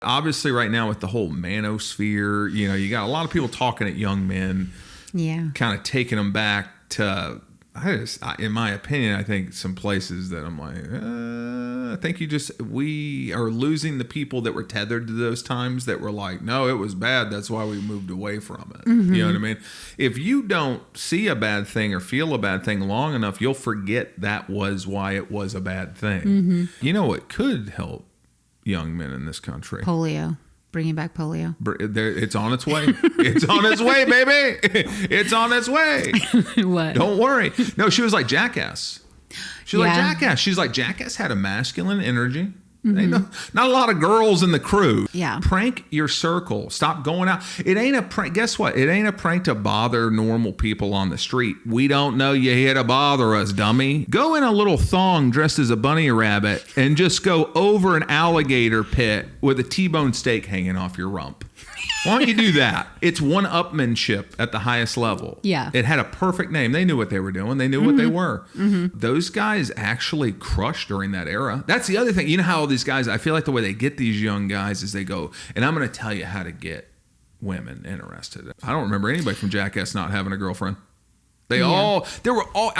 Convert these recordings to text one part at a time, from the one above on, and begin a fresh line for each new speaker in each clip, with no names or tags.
Obviously, right now with the whole ManoSphere, you got a lot of people talking at young men.
Yeah.
Kind of taking them back to, in my opinion, I think some places that I'm like, I think we are losing the people that were tethered to those times that were like, no, it was bad. That's why we moved away from it. Mm-hmm. You know what I mean? If you don't see a bad thing or feel a bad thing long enough, you'll forget that was why it was a bad thing. Mm-hmm. You know what could help young men in this country?
Polio. Bringing back polio.
It's on its way. It's on its way, baby. It's on its way.
What?
Don't worry. No, she was like Jackass. She's like Jackass. She's like Jackass had a masculine energy. Mm-hmm. Not a lot of girls in the crew.
Yeah.
Prank your circle. Stop going out. It ain't a prank. Guess what? It ain't a prank to bother normal people on the street. We don't know you here to bother us, dummy. Go in a little thong dressed as a bunny rabbit and just go over an alligator pit with a T-bone steak hanging off your rump. Why don't you do that? It's one-upmanship at the highest level.
Yeah.
It had a perfect name. They knew what they were doing. They knew what they were. Mm-hmm. Those guys actually crushed during that era. That's the other thing. You know how all these guys, I feel like the way they get these young guys is they go, and I'm going to tell you how to get women interested. I don't remember anybody from Jackass not having a girlfriend. I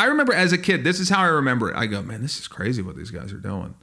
remember as a kid, this is how I remember it. I go, man, this is crazy what these guys are doing.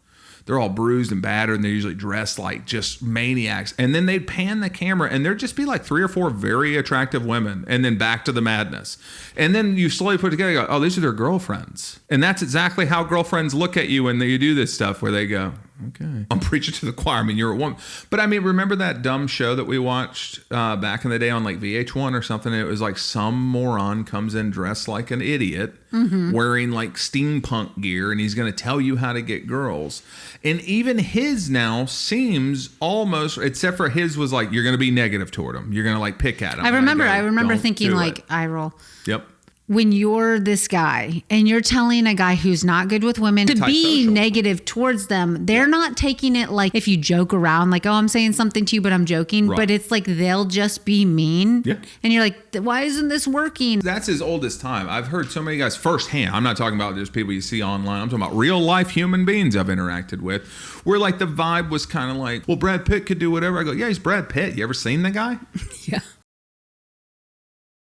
They're all bruised and battered, and they're usually dressed like just maniacs. And then they'd pan the camera, and there'd just be like 3 or 4 very attractive women, and then back to the madness. And then you slowly put it together, you go, oh, these are their girlfriends. And that's exactly how girlfriends look at you when you do this stuff, where they go, okay, I'm preaching to the choir. I mean, you're a woman. But I mean, remember that dumb show that we watched back in the day on like VH1 or something? And it was like some moron comes in dressed like an idiot, wearing like steampunk gear, and he's going to tell you how to get girls. And even his now seems almost, except for his was like, you're going to be negative toward him. You're going to like pick at him.
I remember thinking like, eye roll.
Yep.
When you're this guy and you're telling a guy who's not good with women to be negative towards them, they're not taking it like if you joke around, like, oh, I'm saying something to you, but I'm joking. Right. But it's like they'll just be mean. Yeah. And you're like, why isn't this working?
That's as old as time. I've heard so many guys firsthand. I'm not talking about just people you see online. I'm talking about real life human beings I've interacted with, where like the vibe was kind of like, well, Brad Pitt could do whatever. I go, yeah, he's Brad Pitt. You ever seen the guy?
Yeah.